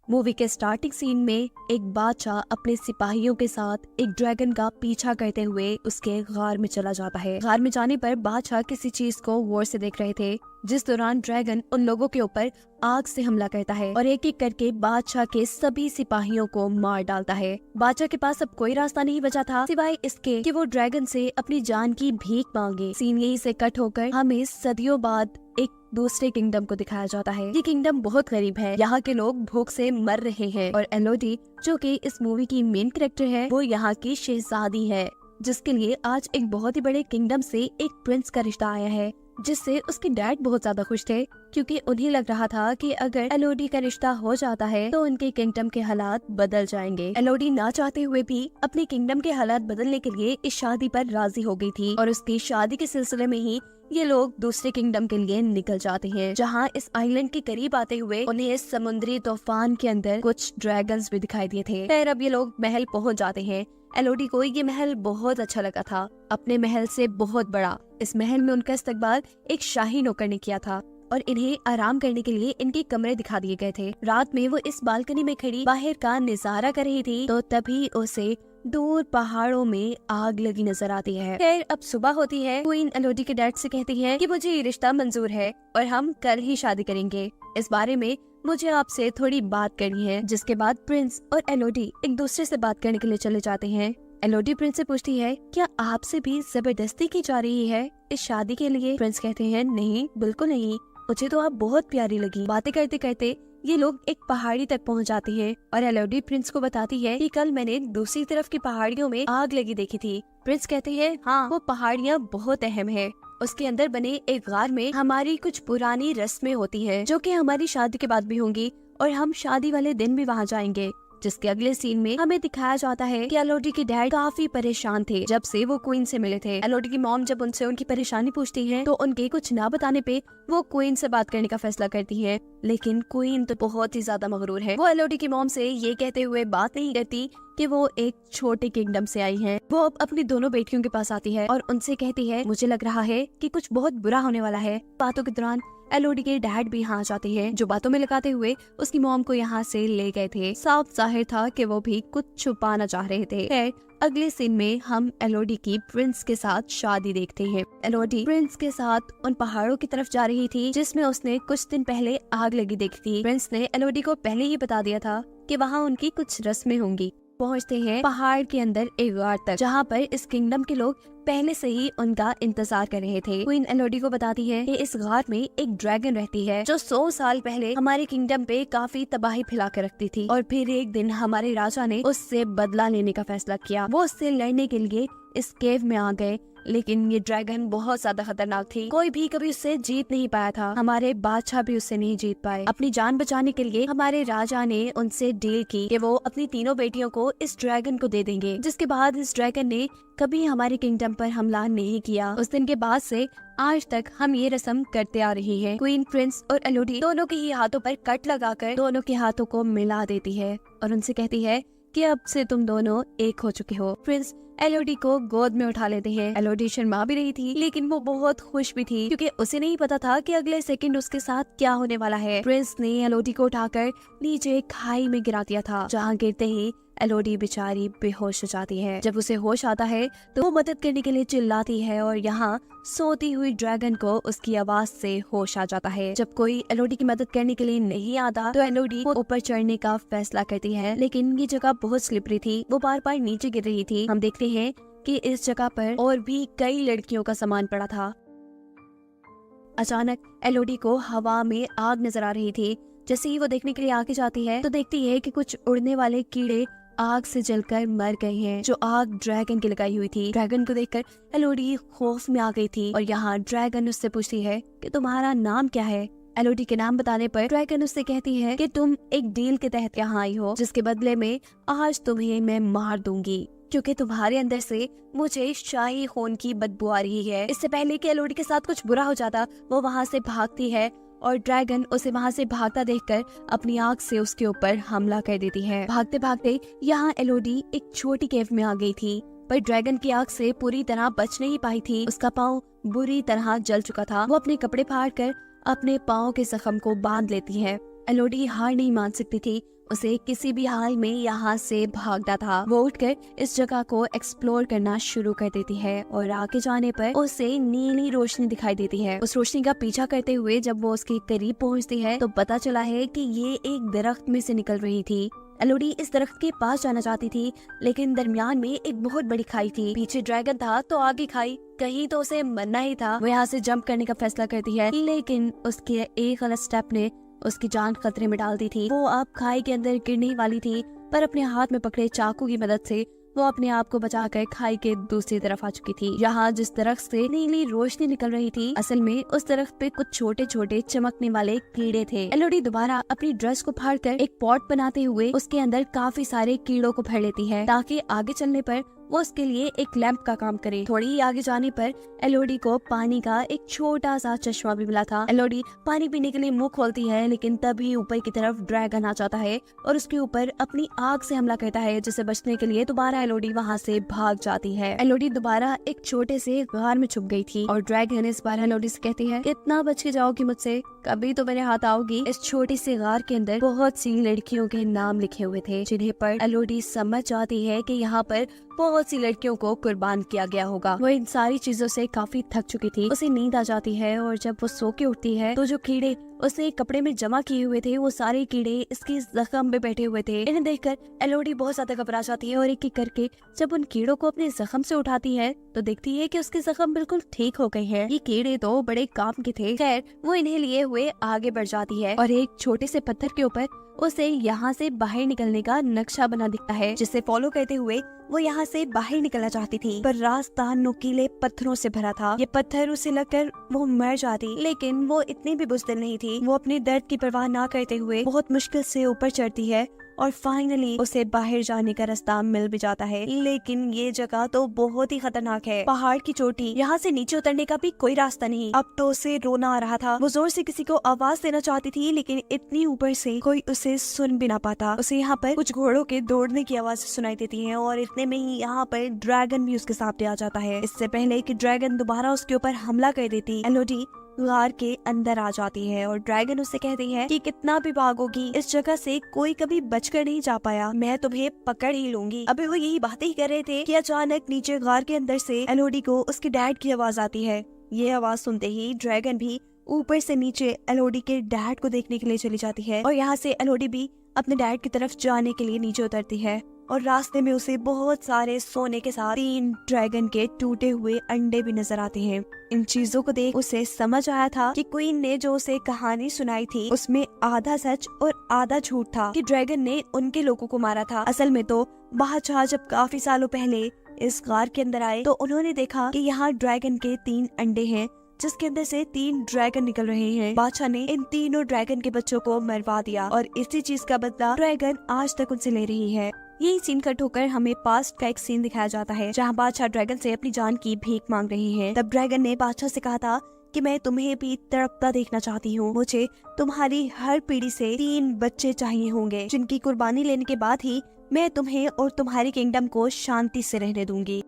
Movie के starting scene में एक बादशाह अपने सिपाहियों के साथ एक ड्रैगन का पीछा करते हुए उसके गार में चला जाता है। गार में जाने पर बादशाह किसी चीज को गौर से देख रहे थे, जिस दौरान ड्रैगन उन लोगों के ऊपर आग से हमला करता है और एक एक करके बादशाह के सभी सिपाहियों को मार डालता है। बादशाह के पास अब कोई रास्ता नहीं बचा था सिवाय इसके कि वो ड्रैगन से अपनी जान की भीख मांगे। सीन यहीं से कट होकर हमें सदियों बाद एक दूसरे किंगडम को दिखाया जाता है। ये किंगडम बहुत गरीब है, यहाँ के लोग भूख से मर रहे हैं और एलोडी जो कि इस मूवी की मेन कैरेक्टर है, वो यहाँ की शहजादी है, जिसके लिए आज एक बहुत ही बड़े किंगडम से एक प्रिंस का रिश्ता आया है, जिससे उसके डैड बहुत ज्यादा खुश थे क्योंकि उन्हें लग रहा था कि अगर एलोडी का रिश्ता हो जाता है तो उनके किंगडम के हालात बदल जाएंगे। एलोडी ना चाहते हुए भी अपने किंगडम के हालात बदलने के लिए इस शादी पर राजी हो गई थी और उसकी शादी के सिलसिले में ही ये लोग दूसरे किंगडम के लिए निकल जाते हैं, जहाँ इस आइलैंड के करीब आते हुए उन्हें समुद्री तूफान के अंदर कुछ ड्रैगन्स भी दिखाई दिए थे। फिर अब ये लोग महल पहुँच जाते हैं। एलोडी को ये महल बहुत अच्छा लगा था, अपने महल से बहुत बड़ा। इस महल में उनका इस्तकबाल एक शाही नौकर ने किया था और इन्हें आराम करने के लिए इनके कमरे दिखा दिए गए थे। रात में वो इस बालकनी में खड़ी बाहर का नजारा कर रही थी तो तभी उसे दूर पहाड़ों में आग लगी नजर आती है। फिर अब सुबह होती है। क्वीन एलोडी के डैड से कहती है कि मुझे ये रिश्ता मंजूर है और हम कल ही शादी करेंगे। इस बारे में मुझे आपसे थोड़ी बात करनी है। जिसके बाद प्रिंस और एलोडी एक दूसरे से बात करने के लिए चले जाते हैं। एलोडी प्रिंस से पूछती है, क्या आपसे भी जबरदस्ती की जा रही है इस शादी के लिए? प्रिंस कहते हैं, नहीं बिल्कुल नहीं, मुझे तो आप बहुत प्यारी लगी। बातें करते करते ये लोग एक पहाड़ी तक पहुंच जाते हैं और एलोडी प्रिंस को बताती है कि कल मैंने दूसरी तरफ की पहाड़ियों में आग लगी देखी थी। प्रिंस कहते हैं, हाँ वो पहाड़ियाँ बहुत अहम है। उसके अंदर बने एक गार में हमारी कुछ पुरानी रस्में होती है जो कि हमारी शादी के बाद भी होंगी और हम शादी वाले दिन भी वहाँ जाएंगे। जिसके अगले सीन में हमें दिखाया जाता है कि एलोडी के डैड काफी परेशान थे जब से वो क्वीन से मिले थे। एलोडी की मॉम जब उनसे उनकी परेशानी पूछती है तो उनके कुछ ना बताने पे वो क्वीन से बात करने का फैसला करती है, लेकिन क्वीन तो बहुत ही ज्यादा मगरूर है। वो एलोडी की मॉम से ये कहते हुए बात नहीं करती कि वो एक छोटे किंगडम से आई है। वो अब अपनी दोनों बेटियों के पास आती है और उनसे कहती है, मुझे लग रहा है कि कुछ बहुत बुरा होने वाला है। बातों के दौरान एलोडी के डैड भी यहाँ जाते हैं, जो बातों में लगाते हुए उसकी मॉम को यहाँ से ले गए थे। साफ जाहिर था कि वो भी कुछ छुपाना चाह रहे थे। खैर अगले सीन में हम एलोडी की प्रिंस के साथ शादी देखते हैं। एलोडी प्रिंस के साथ उन पहाड़ों की तरफ जा रही थी जिसमें उसने कुछ दिन पहले आग लगी देखी थी। प्रिंस ने एलोडी को पहले ही बता दिया था कि वहाँ उनकी कुछ रस्में होंगी। पहुँचते हैं पहाड़ के अंदर एक गार तक, जहाँ पर इस किंगडम के लोग पहले से ही उनका इंतजार कर रहे थे। क्वीन एलोडी को बताती है कि इस गार में एक ड्रैगन रहती है जो 100 साल पहले हमारे किंगडम पे काफी तबाही फैला कर रखती थी और फिर एक दिन हमारे राजा ने उससे बदला लेने का फैसला किया। वो उससे लड़ने के लिए इस केव में आ गए, लेकिन ये ड्रैगन बहुत ज्यादा खतरनाक थी। कोई भी कभी उससे जीत नहीं पाया था। हमारे बादशाह भी उससे नहीं जीत पाए। अपनी जान बचाने के लिए हमारे राजा ने उनसे डील की कि वो अपनी तीनों बेटियों को इस ड्रैगन को दे देंगे। जिसके बाद इस ड्रैगन ने कभी हमारे किंगडम पर हमला नहीं किया। उस दिन के बाद से आज तक हम ये रस्म करते आ रही है। क्वीन प्रिंस और एलोडी दोनों के ही हाथों पर कट लगाकर दोनों के हाथों को मिला देती है और उनसे कहती है कि अब से तुम दोनों एक हो चुके हो। प्रिंस एलोडी को गोद में उठा लेते हैं। एलोडी शर्मा भी रही थी, लेकिन वो बहुत खुश भी थी क्योंकि उसे नहीं पता था कि अगले सेकंड उसके साथ क्या होने वाला है। प्रिंस ने एलोडी को उठाकर नीचे खाई में गिरा दिया था, जहाँ गिरते ही एलोडी बेचारी बेहोश हो जाती है। जब उसे होश आता है तो वो मदद करने के लिए चिल्लाती है और यहाँ सोती हुई ड्रैगन को उसकी आवाज से होश आ जाता है। जब कोई एलोडी की मदद करने के लिए नहीं आता तो एलोडी को ऊपर चढ़ने का फैसला करती है, लेकिन ये जगह बहुत स्लिपरी थी, वो बार बार नीचे गिर रही थी। हम देखते हैं कि इस जगह पर और भी कई लड़कियों का सामान पड़ा था। अचानक एलोडी को हवा में आग नजर आ रही थी। जैसे ही वो देखने के लिए आगे जाती है तो देखती है कि कुछ उड़ने वाले कीड़े आग से जलकर मर गए हैं, जो आग ड्रैगन की लगाई हुई थी। ड्रैगन को देखकर एलोडी खौफ में आ गई थी और यहाँ ड्रैगन उससे पूछती है कि तुम्हारा नाम क्या है। एलोडी के नाम बताने पर ड्रैगन उससे कहती है कि तुम एक डील के तहत यहाँ आई हो, जिसके बदले में आज तुम्हें मैं मार दूंगी क्योंकि तुम्हारे अंदर से मुझे शाही खून की बदबू आ रही है। इससे पहले कि एलोडी के साथ कुछ बुरा हो जाता, वो वहाँ से भागती है और ड्रैगन उसे वहाँ से भागता देखकर अपनी आग से उसके ऊपर हमला कर देती है। भागते भागते यहाँ एलोडी एक छोटी केव में आ गई थी, पर ड्रैगन की आग से पूरी तरह बच नहीं पाई थी। उसका पाँव बुरी तरह जल चुका था। वो अपने कपड़े फाड़ कर अपने पाँव के जख्म को बांध लेती है। एलोडी हार नहीं मान सकती थी। उसे किसी भी हाल में यहाँ से भागना था। वो उठकर इस जगह को एक्सप्लोर करना शुरू कर देती है और आगे जाने पर उसे नीली रोशनी दिखाई देती है। उस रोशनी का पीछा करते हुए जब वो उसके करीब पहुँचती है तो पता चला है कि ये एक दरख्त में से निकल रही थी। एलोडी इस दरख्त के पास जाना चाहती थी, लेकिन दरमियान में एक बहुत बड़ी खाई थी। पीछे ड्रैगन था तो आगे खाई, कहीं तो उसे मरना ही था। वो यहाँ से जंप करने का फैसला करती है, लेकिन उसके एक गलत स्टेप ने उसकी जान खतरे में डाल दी थी। वो अब खाई के अंदर गिरने वाली थी, पर अपने हाथ में पकड़े चाकू की मदद से वो अपने आप को बचाकर खाई के दूसरी तरफ आ चुकी थी। यहाँ जिस दरख्त से नीली रोशनी निकल रही थी, असल में उस दरख्त पे कुछ छोटे छोटे चमकने वाले कीड़े थे। एलोडी दोबारा अपनी ड्रेस को फाड़कर एक पॉट बनाते हुए उसके अंदर काफी सारे कीड़ों को भर लेती है, ताकि आगे चलने पर वो उसके लिए एक लैंप का काम करे। थोड़ी ही आगे जाने पर एलोडी को पानी का एक छोटा सा चश्मा भी मिला था। एलोडी पानी पीने के लिए मुंह खोलती है, लेकिन तभी ऊपर की तरफ ड्रैगन आ जाता है और उसके ऊपर अपनी आग से हमला करता है, जिसे बचने के लिए दोबारा एलोडी वहाँ से भाग जाती है। एलोडी दोबारा एक छोटे से गार में छुप गई थी और ड्रैगन इस बार एलोडी से कहती है, कितना बच के जाओगी मुझसे, कभी तो मेरे हाथ आओगी। इस छोटी सी गार के अंदर बहुत सी लड़कियों के नाम लिखे हुए थे, जिन्हें पर एलोडी समझ जाती है कि यहाँ पर बहुत सी लड़कियों को कुर्बान किया गया होगा। वो इन सारी चीजों से काफी थक चुकी थी। उसे नींद आ जाती है और जब वो सो के उठती है तो जो कीड़े उसने कपड़े में जमा किए हुए थे, वो सारे कीड़े इसके जख्म पे बैठे हुए थे। इन्हें देखकर एलोडी बहुत ज्यादा घबरा जाती है और एक एक करके जब उन कीड़ों को अपने जख्म से उठाती है तो देखती है कि उसके जख्म बिल्कुल ठीक हो गए हैं। ये कीड़े तो बड़े काम के थे। खैर, वो इन्हें लिए हुए आगे बढ़ जाती है और एक छोटे से पत्थर के ऊपर उसे यहाँ से बाहर निकलने का नक्शा बना दिखता है, जिसे फॉलो करते हुए वो यहाँ से बाहर निकलना चाहती थी, पर रास्ता नुकीले पत्थरों से भरा था। ये पत्थर उसे लगकर वो मर जाती, लेकिन वो इतनी भी बुज़दिल नहीं थी। वो अपने दर्द की परवाह ना करते हुए बहुत मुश्किल से ऊपर चढ़ती है और फाइनली उसे बाहर जाने का रास्ता मिल भी जाता है। लेकिन ये जगह तो बहुत ही खतरनाक है, पहाड़ की चोटी, यहाँ से नीचे उतरने का भी कोई रास्ता नहीं। अब तो उसे रोना आ रहा था। वो जोर से किसी को आवाज देना चाहती थी, लेकिन इतनी ऊपर से कोई उसे सुन भी ना पाता। उसे यहाँ पर कुछ घोड़ों के दौड़ने की आवाज सुनाई देती है और इतने में ही यहाँ पर ड्रैगन भी उसके सामने आ जाता है। इससे पहले कि ड्रैगन दोबारा उसके ऊपर हमला कर देती, एलोडी गार के अंदर आ जाती है और ड्रैगन उससे कहती है कि कितना भी भागोगी, इस जगह से कोई कभी बचकर नहीं जा पाया, मैं तुम्हें पकड़ ही लूंगी। अभी वो यही बातें ही कर रहे थे कि अचानक नीचे गार के अंदर से एलोडी को उसके डैड की आवाज आती है। ये आवाज सुनते ही ड्रैगन भी ऊपर से नीचे एलोडी के डैड को देखने के लिए चली जाती है और यहाँ से एलोडी भी अपने डैड की तरफ जाने के लिए नीचे उतरती है और रास्ते में उसे बहुत सारे सोने के साथ 3 ड्रैगन के टूटे हुए अंडे भी नजर आते हैं। इन चीजों को देख उसे समझ आया था कि क्वीन ने जो उसे कहानी सुनाई थी उसमें आधा सच और आधा झूठ था, कि ड्रैगन ने उनके लोगों को मारा था। असल में तो बादशाह जब काफी सालों पहले इस गार के अंदर आए तो उन्होंने देखा कि यहाँ ड्रैगन के 3 अंडे हैं, जिसके अंदर से 3 ड्रैगन निकल रहे हैं। बादशाह ने इन तीनों ड्रैगन के बच्चों को मरवा दिया और इसी चीज का बदला ड्रैगन आज तक उनसे ले रही है। यही सीन कट होकर हमें पास्ट का एक सीन दिखाया जाता है, जहाँ बादशाह ड्रैगन से अपनी जान की भीख मांग रही है। तब ड्रैगन ने बादशाह से कहा था कि मैं तुम्हें भी तड़पता देखना चाहती हूँ, मुझे तुम्हारी हर पीढ़ी से 3 बच्चे चाहिए होंगे, जिनकी कुर्बानी लेने के बाद ही मैं तुम्हें और तुम्हारी किंगडम को शांति से रहने दूंगी।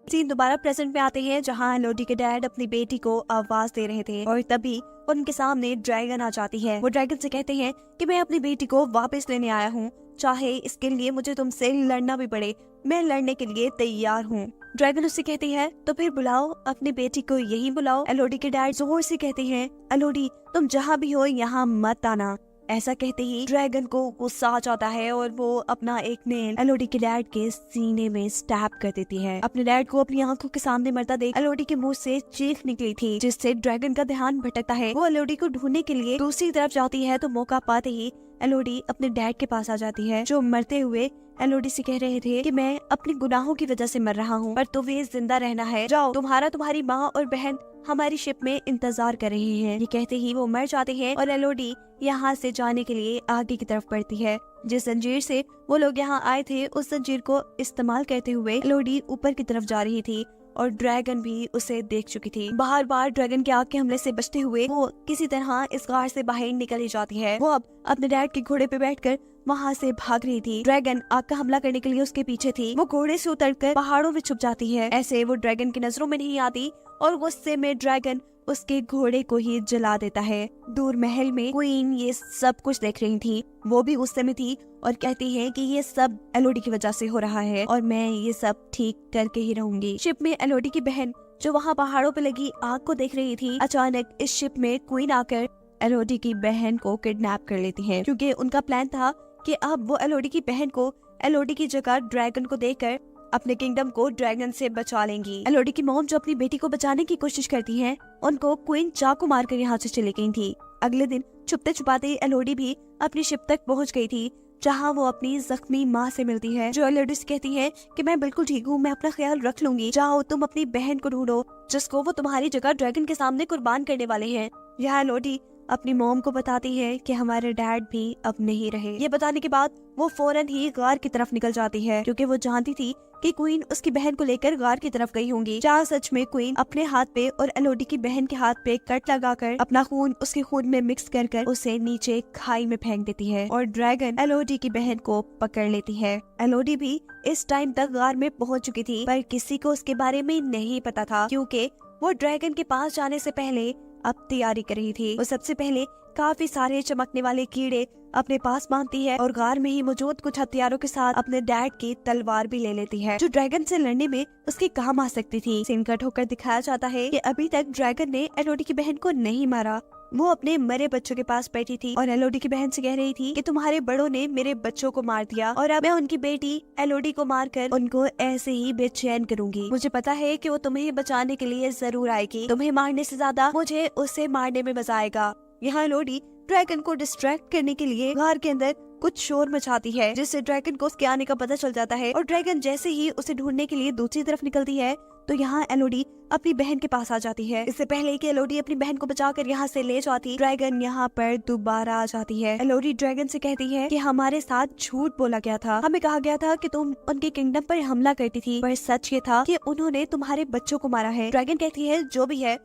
सीन दोबारा प्रेजेंट में आते हैं, जहाँ एलोडी के डैड अपनी बेटी को आवाज दे रहे थे और तभी उनके सामने ड्रैगन आ जाती है। वो ड्रैगन से कहते हैं कि मैं अपनी बेटी को वापस लेने आया हूँ, चाहे इसके लिए मुझे तुमसे लड़ना भी पड़े, मैं लड़ने के लिए तैयार हूँ। ड्रैगन उससे कहती है तो फिर बुलाओ, अपनी बेटी को यही बुलाओ। एलोडी के डैड जोर से कहते हैं, एलोडी तुम जहाँ भी हो यहाँ मत आना। ऐसा कहते ही ड्रैगन को गुस्सा आ जाता है और वो अपना एक नेल एलोडी के डैड के सीने में स्टैब कर देती है। अपने डैड को अपनी आंखों के सामने मरता देख एलोडी के मुंह से चीख निकली थी, जिससे ड्रैगन का ध्यान भटकता है। वो एलोडी को ढूंढने के लिए दूसरी तरफ जाती है तो मौका पाते ही एलोडी अपने डैड के पास आ जाती है, जो मरते हुए एलोडी से कह रहे थे कि मैं अपने गुनाहों की वजह से मर रहा हूँ, पर तुम्हें जिंदा रहना है, जाओ, तुम्हारी माँ और बहन हमारी शिप में इंतजार कर रही हैं। ये कहते ही वो मर जाते हैं और एलोडी यहाँ से जाने के लिए आगे की तरफ बढ़ती है। जिस जंजीर से वो लोग यहाँ आए थे उस जंजीर को इस्तेमाल करते हुए एलोडी ऊपर की तरफ जा रही थी और ड्रैगन भी उसे देख चुकी थी। बार बार ड्रैगन के आग के हमले से बचते हुए वो किसी तरह इस गार से बाहर निकल ही जाती है। वो अब अपने डैड के घोड़े पे बैठकर वहाँ से भाग रही थी। ड्रैगन आग का हमला करने के लिए उसके पीछे थी। वो घोड़े से उतरकर पहाड़ों में छुप जाती है। ऐसे वो ड्रैगन की नजरों में नहीं आती और गुस्से में ड्रैगन उसके घोड़े को ही जला देता है। दूर महल में क्वीन ये सब कुछ देख रही थी, वो भी उस समय थी और कहती है कि ये सब एलोडी की वजह से हो रहा है और मैं ये सब ठीक करके ही रहूंगी। शिप में एलोडी की बहन जो वहाँ पहाड़ों पे लगी आग को देख रही थी, अचानक इस शिप में क्वीन आकर एलोडी की बहन को किडनैप कर लेती है, क्योंकि उनका प्लान था कि अब वो एलोडी की बहन को एलोडी की जगह ड्रैगन को देकर अपने किंगडम को ड्रैगन से बचा लेंगी। एलोडी की मॉम जो अपनी बेटी को बचाने की कोशिश करती है, उनको क्वीन चाकू मारकर यहाँ से चली गई थी। अगले दिन छुपते छुपाते एलोडी भी अपनी शिप तक पहुँच गई थी, जहाँ वो अपनी जख्मी माँ से मिलती है, जो एलोडी से कहती है कि मैं बिल्कुल ठीक हूँ, मैं अपना ख्याल रख लूंगी, जाओ तुम अपनी बहन को ढूंढो जिसको वो तुम्हारी जगह ड्रैगन के सामने कुर्बान करने वाले हैं। यहाँ एलोडी अपनी मॉम को बताती है कि हमारे डैड भी अब नहीं रहे। ये बताने के बाद वो फौरन ही गार की तरफ निकल जाती है, क्योंकि वो जानती थी कि क्वीन उसकी बहन को लेकर गार की तरफ गई होंगी। जहाँ सच में क्वीन अपने हाथ पे और एलोडी की बहन के हाथ पे कट लगाकर अपना खून उसके खून में मिक्स कर उसे नीचे खाई में फेंक देती है और ड्रैगन एलोडी की बहन को पकड़ लेती है। एलोडी भी इस टाइम तक गार में पहुँच चुकी थी, पर किसी को उसके बारे में नहीं पता था, क्योंकि वो ड्रैगन के पास जाने से पहले अब तैयारी कर रही थी। वो सबसे पहले काफी सारे चमकने वाले कीड़े अपने पास बांधती है और गार में ही मौजूद कुछ हथियारों के साथ अपने डैड की तलवार भी ले लेती है, जो ड्रैगन से लड़ने में उसके काम आ सकती थी। सीन कट होकर दिखाया जाता है कि अभी तक ड्रैगन ने एलोडी की बहन को नहीं मारा। वो अपने मरे बच्चों के पास बैठी थी और एलोडी की बहन से कह रही थी कि तुम्हारे बड़ों ने मेरे बच्चों को मार दिया और अब मैं उनकी बेटी एलोडी को मारकर उनको ऐसे ही बेचैन करूंगी। मुझे पता है कि वो तुम्हें बचाने के लिए जरूर आएगी, तुम्हें मारने से ज्यादा मुझे उसे मारने में मजा आएगा। यहाँ एलोडी ड्रैगन को डिस्ट्रैक्ट करने के लिए घर के अंदर कुछ शोर मचाती है, जिससे ड्रैगन को उसके आने का पता चल जाता है और ड्रैगन जैसे ही उसे ढूंढने के लिए दूसरी तरफ निकलती है तो यहाँ एलोडी अपनी बहन के पास आ जाती है। इससे पहले कि एलोडी अपनी बहन को बचाकर यहाँ से ले जाती, ड्रैगन यहाँ पर दोबारा आ जाती है। एलोडी ड्रैगन से कहती है कि हमारे साथ झूठ बोला गया था, हमें कहा गया था कि तुम उनके किंगडम पर हमला करती थी, पर सच ये था कि उन्होंने तुम्हारे बच्चों को मारा है। ड्रैगन कहती है जो भी है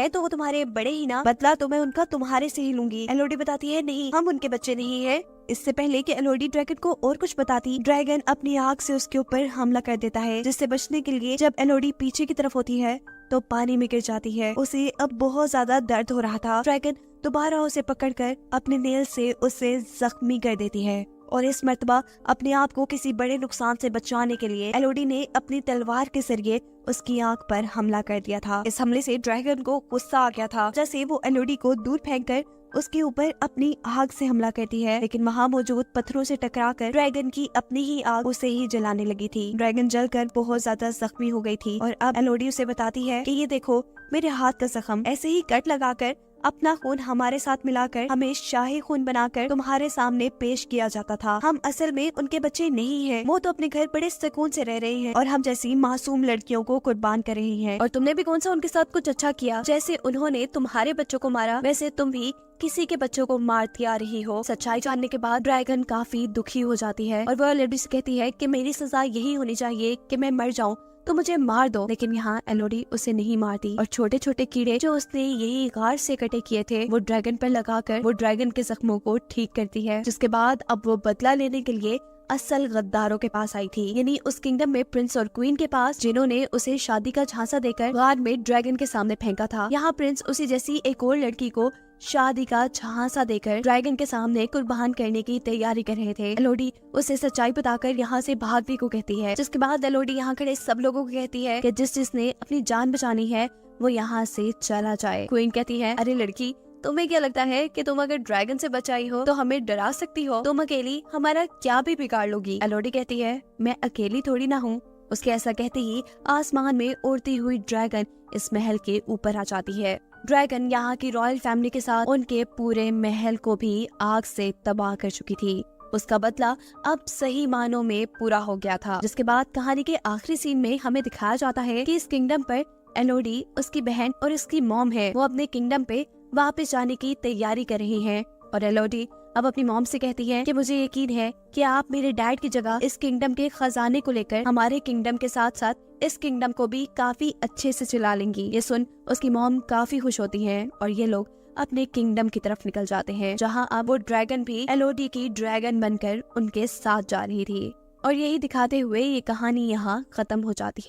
तो वो तुम्हारे बड़े ही ना, बदला तो मैं उनका तुम्हारे से ही लूंगी। एलोडी बताती है नहीं, हम उनके बच्चे नहीं है। इससे पहले कि एलोडी ड्रैगन को और कुछ बताती, ड्रैगन अपनी आग से उसके ऊपर हमला कर देता है, जिससे बचने के लिए जब एलोडी पीछे की तरफ होती है तो पानी में गिर जाती है। उसे अब बहुत ज्यादा दर्द हो रहा था। ड्रैगन दोबारा उसे पकड़कर अपने नेल से उसे जख्मी कर देती है और इस मर्तबा अपने आप को किसी बड़े नुकसान से बचाने के लिए एलोडी ने अपनी तलवार के जरिए उसकी आंख पर हमला कर दिया था। इस हमले से ड्रैगन को गुस्सा आ गया था, जैसे वो एलोडी को दूर फेंककर उसके ऊपर अपनी आग से हमला करती है, लेकिन वहाँ मौजूद पत्थरों से टकराकर ड्रैगन की अपनी ही आग उसे ही जलाने लगी थी। ड्रैगन जलकर बहुत ज्यादा जख्मी हो गई थी और अब एलोडी उसे बताती है कि ये देखो मेरे हाथ का जख्म, ऐसे ही कट लगाकर अपना खून हमारे साथ मिलाकर हमें शाही खून बनाकर तुम्हारे सामने पेश किया जाता था। हम असल में उनके बच्चे नहीं हैं, वो तो अपने घर बड़े सुकून से रह रहे हैं और हम जैसी मासूम लड़कियों को कुर्बान कर रही हैं। और तुमने भी कौन सा उनके साथ कुछ अच्छा किया? जैसे उन्होंने तुम्हारे बच्चों को मारा, वैसे तुम भी किसी के बच्चों को मारती आ रही हो। सच्चाई जानने के बाद ड्रैगन काफी दुखी हो जाती है और वह एलोडी से कहती है कि मेरी सजा यही होनी चाहिए कि मैं मर जाऊं, तो मुझे मार दो। लेकिन यहाँ एलोडी उसे नहीं मारती और छोटे छोटे कीड़े जो उसने यही गार से कटे किए थे वो ड्रैगन पर लगाकर वो ड्रैगन के जख्मों को ठीक करती है, जिसके बाद अब वो बदला लेने के लिए असल गद्दारों के पास आई थी, यानी उस किंगडम में प्रिंस और क्वीन के पास, जिन्होंने उसे शादी का झांसा देकर गार में ड्रैगन के सामने फेंका था। यहाँ प्रिंस उसी जैसी एक और लड़की को शादी का झांसा देकर ड्रैगन के सामने कुर्बान करने की तैयारी कर रहे थे। एलोडी उसे सच्चाई बताकर यहाँ से भागने को कहती है, जिसके बाद एलोडी यहाँ खड़े सब लोगों को कहती है कि जिसने अपनी जान बचानी है वो यहाँ से चला जाए। क्वीन कहती है, अरे लड़की, तुम्हें क्या लगता है कि तुम अगर ड्रैगन से बचाई हो तो हमें डरा सकती हो? तुम अकेली हमारा क्या भी बिगाड़ लोगी। एलोडी कहती है, मैं अकेली थोड़ी ना हूँ। उसके ऐसा कहते ही आसमान में उड़ती हुई ड्रैगन इस महल के ऊपर आ जाती है। ड्रैगन यहाँ की रॉयल फैमिली के साथ उनके पूरे महल को भी आग से तबाह कर चुकी थी। उसका बदला अब सही मानों में पूरा हो गया था। जिसके बाद कहानी के आखिरी सीन में हमें दिखाया जाता है कि इस किंगडम पर एलोडी, उसकी बहन और उसकी मॉम है, वो अपने किंगडम पे वापस जाने की तैयारी कर रही हैं। और एलोडी अब अपनी मॉम से कहती है कि मुझे यकीन है कि आप मेरे डैड की जगह इस किंगडम के खजाने को लेकर हमारे किंगडम के साथ साथ इस किंगडम को भी काफी अच्छे से चला लेंगी। ये सुन उसकी मॉम काफी खुश होती हैं और ये लोग अपने किंगडम की तरफ निकल जाते हैं, जहां अब वो ड्रैगन भी एलोडी की ड्रैगन बनकर उनके साथ जा रही थी। और यही दिखाते हुए ये कहानी यहाँ खत्म हो जाती है।